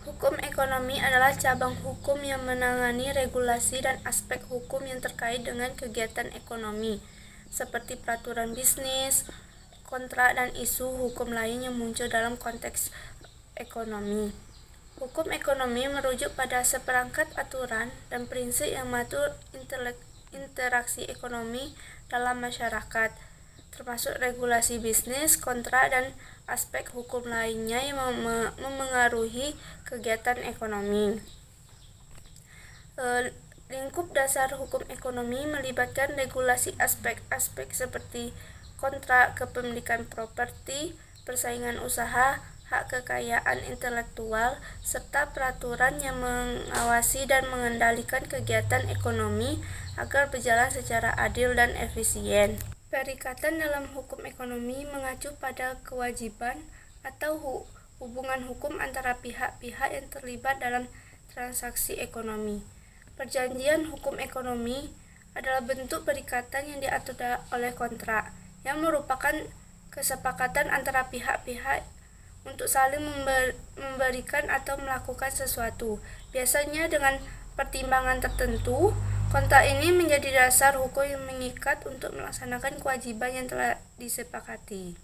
Hukum ekonomi adalah cabang hukum yang menangani regulasi dan aspek hukum yang terkait dengan kegiatan ekonomi, seperti peraturan bisnis, kontrak, dan isu hukum lain yang muncul dalam konteks ekonomi. Hukum ekonomi merujuk pada seperangkat aturan dan prinsip yang mengatur interaksi ekonomi dalam masyarakat, termasuk regulasi bisnis, kontrak, dan aspek hukum lainnya yang memengaruhi kegiatan ekonomi. Lingkup dasar hukum ekonomi melibatkan regulasi aspek-aspek seperti kontrak, kepemilikan properti, persaingan usaha, hak kekayaan intelektual, serta peraturan yang mengawasi dan mengendalikan kegiatan ekonomi agar berjalan secara adil dan efisien. Perikatan dalam hukum ekonomi mengacu pada kewajiban atau hubungan hukum antara pihak-pihak yang terlibat dalam transaksi ekonomi. Perjanjian hukum ekonomi adalah bentuk perikatan yang diatur oleh kontrak, yang merupakan kesepakatan antara pihak-pihak untuk saling memberikan atau melakukan sesuatu, biasanya dengan pertimbangan tertentu. Kontrak ini menjadi dasar hukum yang mengikat untuk melaksanakan kewajiban yang telah disepakati.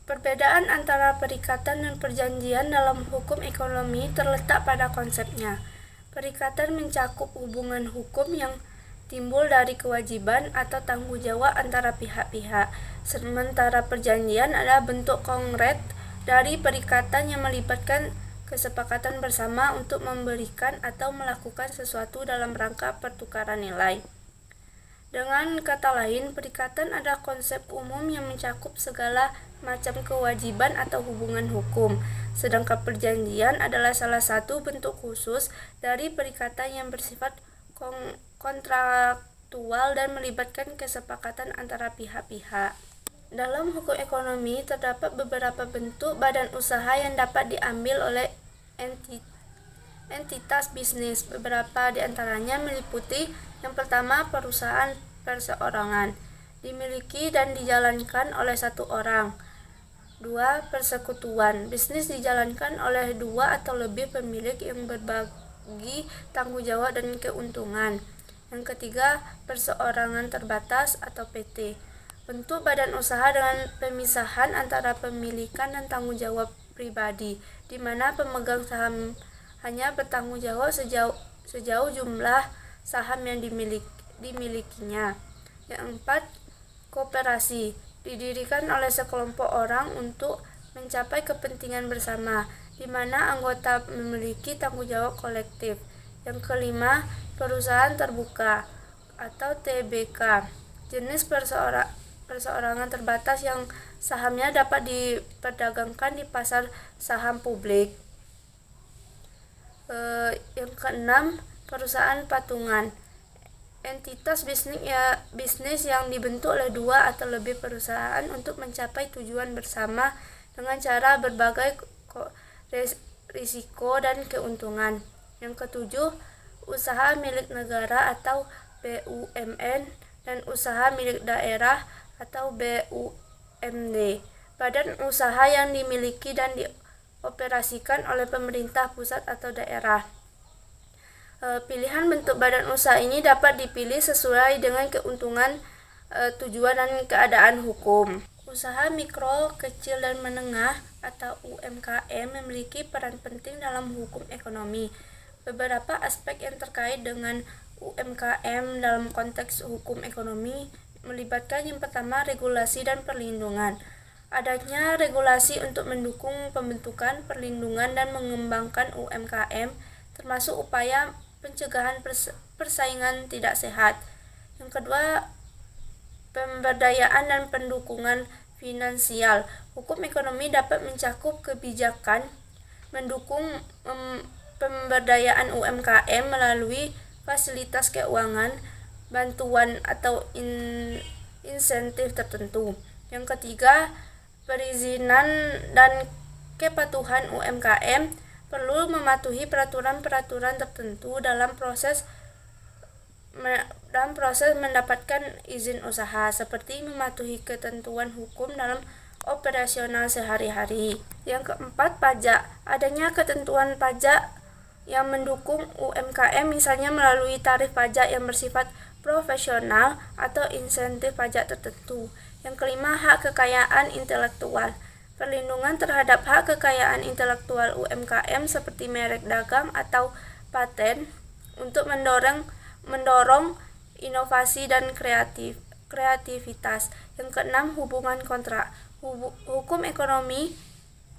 Perbedaan antara perikatan dan perjanjian dalam hukum ekonomi terletak pada konsepnya. Perikatan mencakup hubungan hukum yang timbul dari kewajiban atau tanggung jawab antara pihak-pihak, sementara perjanjian adalah bentuk konkret dari perikatan yang melibatkan kesepakatan bersama untuk memberikan atau melakukan sesuatu dalam rangka pertukaran nilai. Dengan kata lain, perikatan adalah konsep umum yang mencakup segala macam kewajiban atau hubungan hukum, sedangkan perjanjian adalah salah satu bentuk khusus dari perikatan yang bersifat kontraktual dan melibatkan kesepakatan antara pihak-pihak. Dalam hukum ekonomi, terdapat beberapa bentuk badan usaha yang dapat diambil oleh entitas bisnis. Beberapa di antaranya meliputi: yang pertama, perusahaan perseorangan, dimiliki dan dijalankan oleh satu orang. 2. Persekutuan, bisnis dijalankan oleh 2 atau lebih pemilik yang berbagi tanggung jawab dan keuntungan. Yang ketiga, perseorangan terbatas atau PT, bentuk badan usaha dengan pemisahan antara pemilikan dan tanggung jawab pribadi, di mana pemegang saham hanya bertanggung jawab sejauh jumlah saham yang dimilikinya. Yang 4. Koperasi, didirikan oleh sekelompok orang untuk mencapai kepentingan bersama, di mana anggota memiliki tanggung jawab kolektif. Yang kelima, perusahaan terbuka atau TBK, jenis perseorangan terbatas yang sahamnya dapat diperdagangkan di pasar saham publik. Yang keenam, perusahaan patungan, entitas bisnis yang dibentuk oleh 2 atau lebih perusahaan untuk mencapai tujuan bersama dengan cara berbagai risiko dan keuntungan. Yang ketujuh, usaha milik negara atau BUMN dan usaha milik daerah atau BUMD, badan usaha yang dimiliki dan dioperasikan oleh pemerintah pusat atau daerah. Pilihan bentuk badan usaha ini dapat dipilih sesuai dengan keuntungan, tujuan, dan keadaan hukum. Usaha mikro, kecil, dan menengah atau UMKM memiliki peran penting dalam hukum ekonomi. Beberapa aspek yang terkait dengan UMKM dalam konteks hukum ekonomi melibatkan: yang pertama, regulasi dan perlindungan. Adanya regulasi untuk mendukung pembentukan, perlindungan, dan mengembangkan UMKM, termasuk upaya pencegahan persaingan tidak sehat. Yang kedua, pemberdayaan dan pendukungan finansial. Hukum ekonomi dapat mencakup kebijakan mendukung pemberdayaan UMKM melalui fasilitas keuangan, bantuan atau insentif tertentu. Yang ketiga, perizinan dan kepatuhan UMKM perlu mematuhi peraturan-peraturan tertentu dalam proses mendapatkan izin usaha, seperti mematuhi ketentuan hukum dalam operasional sehari-hari. Yang keempat, pajak. Adanya ketentuan pajak yang mendukung UMKM, misalnya melalui tarif pajak yang bersifat profesional atau insentif pajak tertentu. Yang kelima, hak kekayaan intelektual. Perlindungan terhadap hak kekayaan intelektual UMKM seperti merek dagang atau paten untuk mendorong inovasi dan kreativitas. Yang keenam, hubungan kontrak. Hukum ekonomi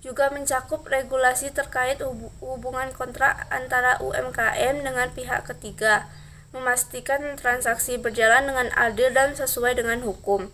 juga mencakup regulasi terkait hubungan kontrak antara UMKM dengan pihak ketiga, memastikan transaksi berjalan dengan adil dan sesuai dengan hukum.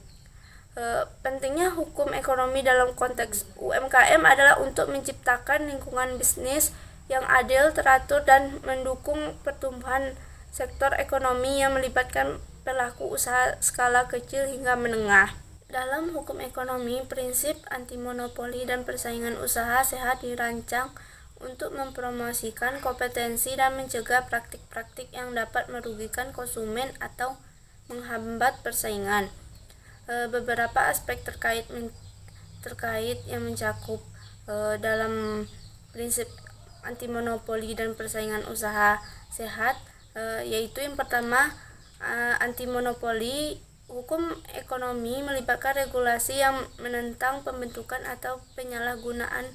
Pentingnya hukum ekonomi dalam konteks UMKM adalah untuk menciptakan lingkungan bisnis yang adil, teratur, dan mendukung pertumbuhan sektor ekonomi yang melibatkan pelaku usaha skala kecil hingga menengah. Dalam hukum ekonomi, prinsip anti-monopoli dan persaingan usaha sehat dirancang untuk mempromosikan kompetensi dan mencegah praktik-praktik yang dapat merugikan konsumen atau menghambat persaingan. Beberapa aspek terkait yang mencakup dalam prinsip anti-monopoli dan persaingan usaha sehat, yaitu yang pertama, anti-monopoli. Hukum ekonomi melibatkan regulasi yang menentang pembentukan atau penyalahgunaan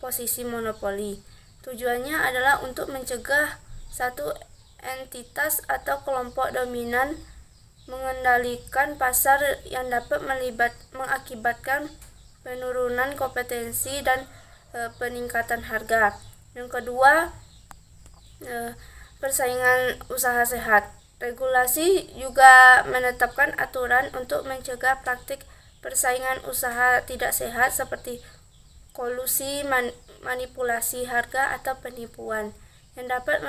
posisi monopoli. Tujuannya adalah untuk mencegah satu entitas atau kelompok dominan mengendalikan pasar yang dapat mengakibatkan penurunan kompetensi dan peningkatan harga. Yang kedua, persaingan usaha sehat. Regulasi juga menetapkan aturan untuk mencegah praktik persaingan usaha tidak sehat seperti kolusi, manipulasi harga, atau penipuan yang dapat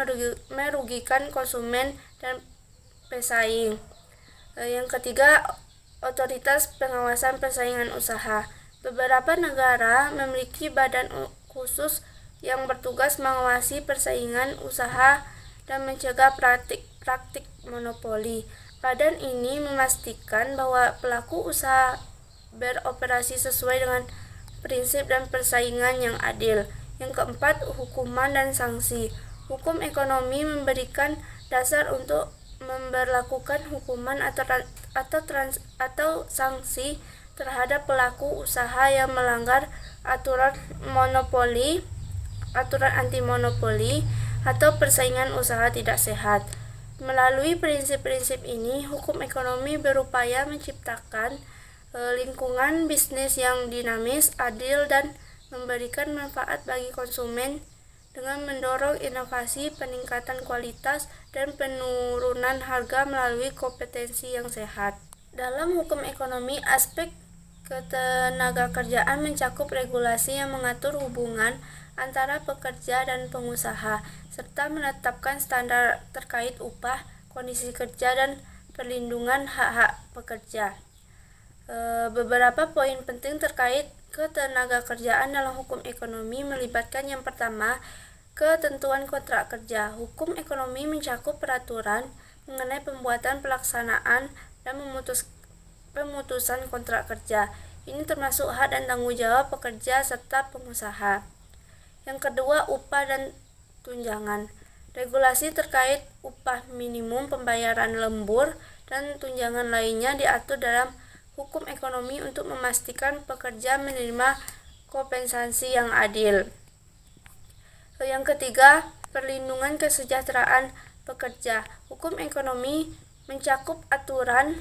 merugikan konsumen dan pesaing. Yang ketiga, otoritas pengawasan persaingan usaha. Beberapa negara memiliki badan khusus yang bertugas mengawasi persaingan usaha dan mencegah praktik monopoli. Badan ini memastikan bahwa pelaku usaha beroperasi sesuai dengan prinsip dan persaingan yang adil. Yang keempat, hukuman dan sanksi. Hukum ekonomi memberikan dasar untuk memberlakukan hukuman atau sanksi terhadap pelaku usaha yang melanggar aturan anti-monopoli atau persaingan usaha tidak sehat. Melalui prinsip-prinsip ini, hukum ekonomi berupaya menciptakan lingkungan bisnis yang dinamis, adil, dan memberikan manfaat bagi konsumen dengan mendorong inovasi, peningkatan kualitas, dan penurunan harga melalui kompetensi yang sehat. Dalam hukum ekonomi, aspek ketenagakerjaan mencakup regulasi yang mengatur hubungan antara pekerja dan pengusaha, serta menetapkan standar terkait upah, kondisi kerja, dan perlindungan hak-hak pekerja. Beberapa poin penting terkait ketenagakerjaan dalam hukum ekonomi melibatkan yang pertama, ketentuan kontrak kerja. Hukum ekonomi mencakup peraturan mengenai pembuatan, pelaksanaan, dan pemutusan kontrak kerja. Ini termasuk hak dan tanggung jawab pekerja serta pengusaha. Yang kedua, upah dan tunjangan. Regulasi terkait upah minimum, pembayaran lembur, dan tunjangan lainnya diatur dalam hukum ekonomi untuk memastikan pekerja menerima kompensasi yang adil. Yang ketiga, perlindungan kesejahteraan pekerja. Hukum ekonomi mencakup aturan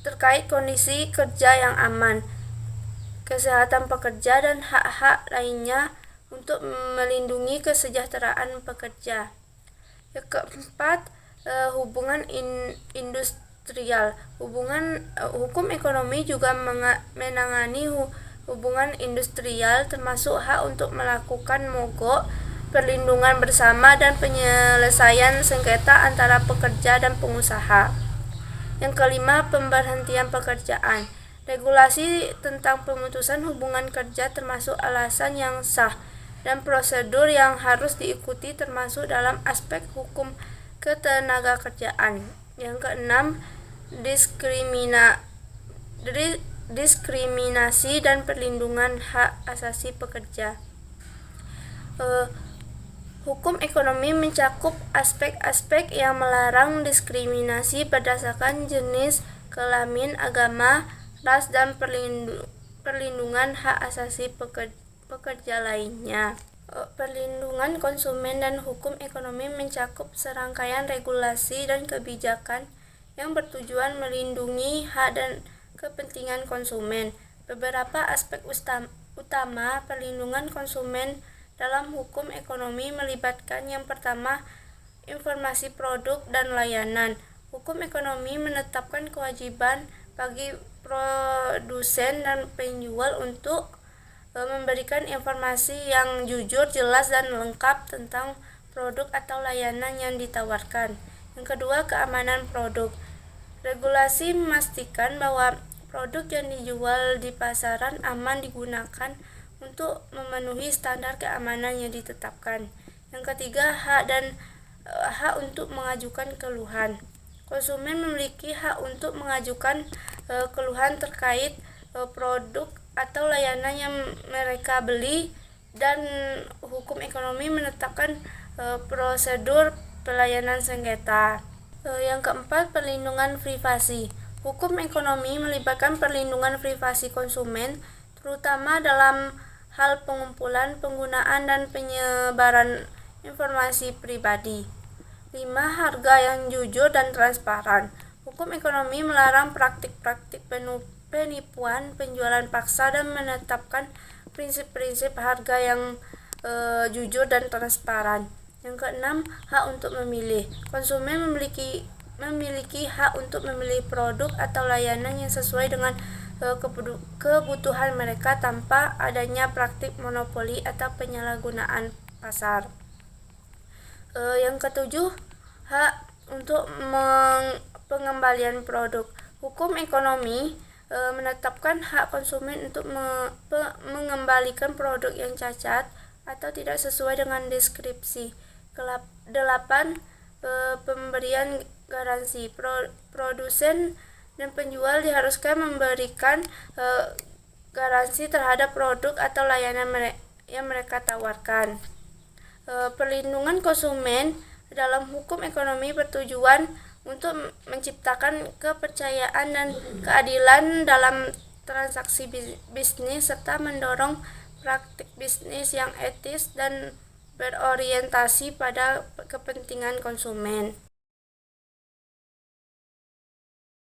terkait kondisi kerja yang aman, kesehatan pekerja, dan hak-hak lainnya untuk melindungi kesejahteraan pekerja. Yang keempat, hubungan industrial. Hukum ekonomi juga menangani hubungan industrial, termasuk hak untuk melakukan mogok, perlindungan bersama, dan penyelesaian sengketa antara pekerja dan pengusaha. Yang kelima, pemberhentian pekerjaan. Regulasi tentang pemutusan hubungan kerja termasuk alasan yang sah dan prosedur yang harus diikuti termasuk dalam aspek hukum ketenagakerjaan. Yang keenam, diskriminasi dan perlindungan hak asasi pekerja. Hukum ekonomi mencakup aspek-aspek yang melarang diskriminasi berdasarkan jenis kelamin, agama, ras, dan perlindungan hak asasi pekerja lainnya. Perlindungan konsumen dan hukum ekonomi mencakup serangkaian regulasi dan kebijakan yang bertujuan melindungi hak dan kepentingan konsumen. Beberapa aspek utama perlindungan konsumen dalam hukum ekonomi melibatkan yang pertama, informasi produk dan layanan. Hukum ekonomi menetapkan kewajiban bagi produsen dan penjual untuk memberikan informasi yang jujur, jelas, dan lengkap tentang produk atau layanan yang ditawarkan. Yang kedua, keamanan produk. Regulasi memastikan bahwa produk yang dijual di pasaran aman digunakan untuk memenuhi standar keamanan yang ditetapkan. Yang ketiga, hak untuk mengajukan keluhan. Konsumen memiliki hak untuk mengajukan keluhan terkait produk atau layanan yang mereka beli, dan hukum ekonomi menetapkan prosedur pelayanan sengketa. Yang keempat, perlindungan privasi. Hukum ekonomi melibatkan perlindungan privasi konsumen, terutama dalam hal pengumpulan, penggunaan, dan penyebaran informasi pribadi. 5. Harga yang jujur dan transparan. Hukum ekonomi melarang praktik-praktik penipuan, penjualan paksa, dan menetapkan prinsip-prinsip harga yang jujur dan transparan. Yang keenam, hak untuk memilih. Konsumen memiliki hak untuk memilih produk atau layanan yang sesuai dengan kebutuhan mereka tanpa adanya praktik monopoli atau penyalahgunaan pasar. Yang ketujuh, hak untuk pengembalian produk. Hukum ekonomi menetapkan hak konsumen untuk mengembalikan produk yang cacat atau tidak sesuai dengan deskripsi. 8. Pemberian garansi. Produsen dan penjual diharuskan memberikan garansi terhadap produk atau layanan yang mereka tawarkan. Perlindungan konsumen dalam hukum ekonomi bertujuan untuk menciptakan kepercayaan dan keadilan dalam transaksi bisnis serta mendorong praktik bisnis yang etis dan berorientasi pada kepentingan konsumen.